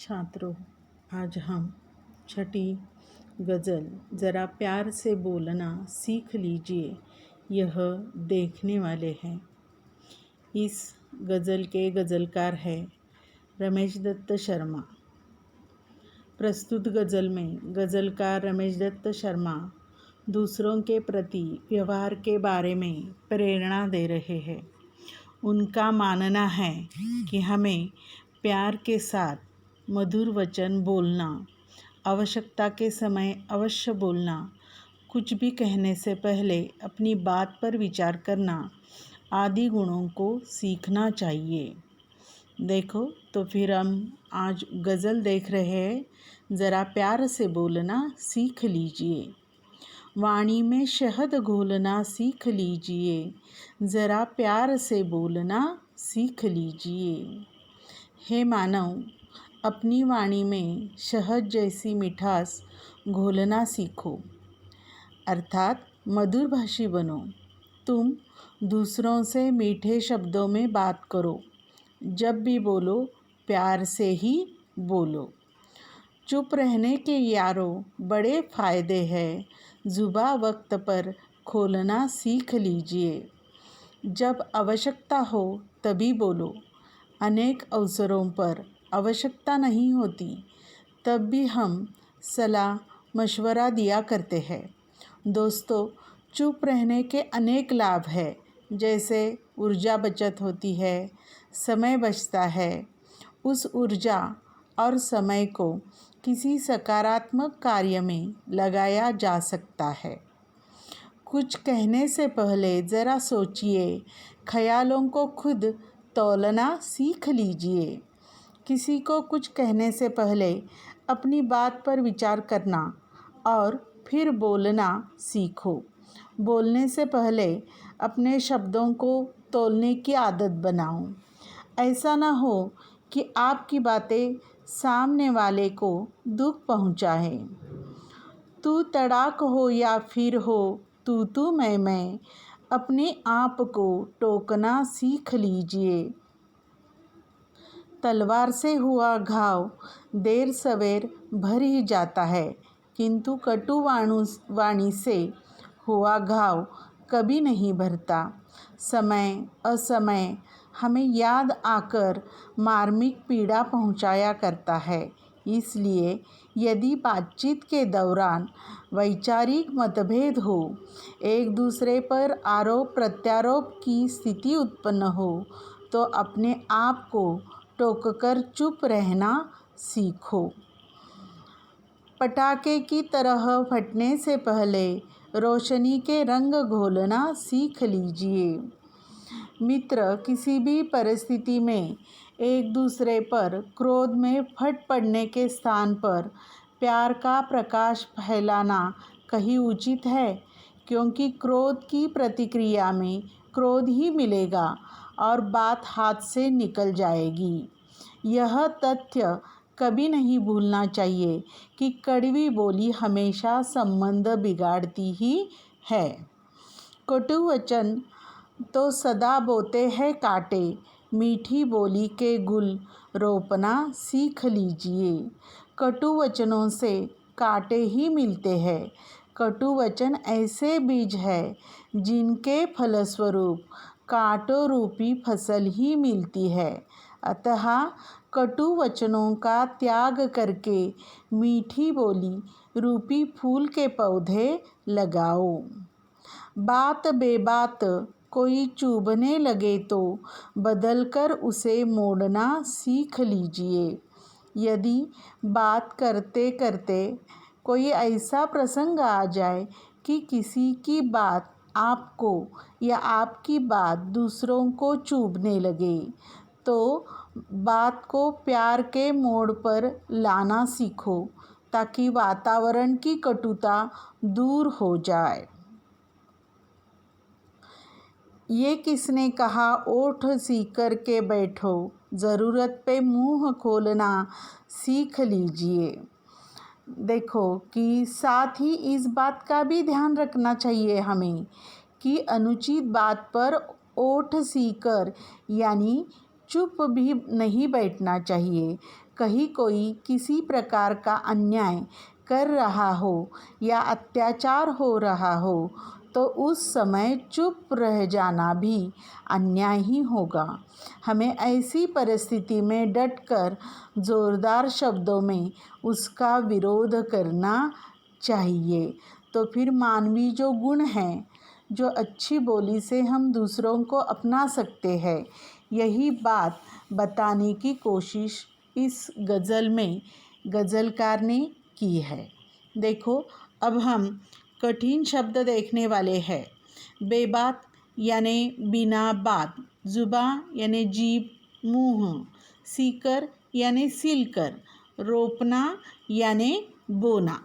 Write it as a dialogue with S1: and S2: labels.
S1: छात्रों, आज हम छठी गज़ल ज़रा प्यार से बोलना सीख लीजिए यह देखने वाले हैं। इस गज़ल के गज़लकार है रमेश दत्त शर्मा। प्रस्तुत गज़ल में गज़लकार रमेश दत्त शर्मा दूसरों के प्रति व्यवहार के बारे में प्रेरणा दे रहे हैं। उनका मानना है कि हमें प्यार के साथ मधुर वचन बोलना, आवश्यकता के समय अवश्य बोलना, कुछ भी कहने से पहले अपनी बात पर विचार करना आदि गुणों को सीखना चाहिए। देखो तो फिर हम आज गज़ल देख रहे हैं, ज़रा प्यार से बोलना सीख लीजिए। वाणी में शहद घोलना सीख लीजिए, ज़रा प्यार से बोलना सीख लीजिए। हे मानव, अपनी वाणी में शहद जैसी मिठास घोलना सीखो, अर्थात मधुरभाषी बनो। तुम दूसरों से मीठे शब्दों में बात करो। जब भी बोलो प्यार से ही बोलो। चुप रहने के यारों बड़े फ़ायदे हैं, जुबां वक्त पर खोलना सीख लीजिए। जब आवश्यकता हो तभी बोलो। अनेक अवसरों पर आवश्यकता नहीं होती, तब भी हम सलाह मशवरा दिया करते हैं। दोस्तों, चुप रहने के अनेक लाभ हैं, जैसे ऊर्जा बचत होती है, समय बचता है। उस ऊर्जा और समय को किसी सकारात्मक कार्य में लगाया जा सकता है। कुछ कहने से पहले ज़रा सोचिए, ख्यालों को खुद तौलना सीख लीजिए। किसी को कुछ कहने से पहले अपनी बात पर विचार करना और फिर बोलना सीखो। बोलने से पहले अपने शब्दों को तौलने की आदत बनाओ। ऐसा ना हो कि आपकी बातें सामने वाले को दुख पहुंचाए। तू तड़ाक हो या फिर हो तू मैं, अपने आप को टोकना सीख लीजिए। तलवार से हुआ घाव देर सवेर भर ही जाता है, किंतु कटु वाणी से हुआ घाव कभी नहीं भरता। समय असमय हमें याद आकर मार्मिक पीड़ा पहुंचाया करता है। इसलिए यदि बातचीत के दौरान वैचारिक मतभेद हो, एक दूसरे पर आरोप प्रत्यारोप की स्थिति उत्पन्न हो, तो अपने आप को टोककर चुप रहना सीखो। पटाखे की तरह फटने से पहले रोशनी के रंग घोलना सीख लीजिए। मित्र किसी भी परिस्थिति में एक दूसरे पर क्रोध में फट पड़ने के स्थान पर प्यार का प्रकाश फैलाना कहीं उचित है, क्योंकि क्रोध की प्रतिक्रिया में क्रोध ही मिलेगा और बात हाथ से निकल जाएगी। यह तथ्य कभी नहीं भूलना चाहिए कि कड़वी बोली हमेशा संबंध बिगाड़ती ही है। कटु वचन तो सदा बोते हैं कांटे, मीठी बोली के गुल रोपना सीख लीजिए। कटु वचनों से कांटे ही मिलते हैं। कटु वचन ऐसे बीज है जिनके फलस्वरूप कांटों रूपी फसल ही मिलती है। अतः कटु वचनों का त्याग करके मीठी बोली रूपी फूल के पौधे लगाओ। बात बेबात कोई चुभने लगे तो बदलकर उसे मोड़ना सीख लीजिए। यदि बात करते करते कोई ऐसा प्रसंग आ जाए कि किसी की बात आपको या आपकी बात दूसरों को चुभने लगे, तो बात को प्यार के मोड़ पर लाना सीखो, ताकि वातावरण की कटुता दूर हो जाए। ये किसने कहा ओठ सीकर के बैठो, ज़रूरत पे मुंह खोलना सीख लीजिए। देखो कि साथ ही इस बात का भी ध्यान रखना चाहिए हमें कि अनुचित बात पर ओठ सीकर यानी चुप भी नहीं बैठना चाहिए। कहीं कोई किसी प्रकार का अन्याय कर रहा हो या अत्याचार हो रहा हो तो उस समय चुप रह जाना भी अन्याय ही होगा। हमें ऐसी परिस्थिति में डटकर ज़ोरदार शब्दों में उसका विरोध करना चाहिए। तो फिर मानवीय जो गुण हैं, जो अच्छी बोली से हम दूसरों को अपना सकते हैं, यही बात बताने की कोशिश इस गज़ल में गज़लकार ने की है। देखो, अब हम कठिन शब्द देखने वाले हैं। बेबात यानी बिना बात, ज़ुबान यानी जीभ, मुँह, सीकर यानी सिलकर, रोपना यानी बोना।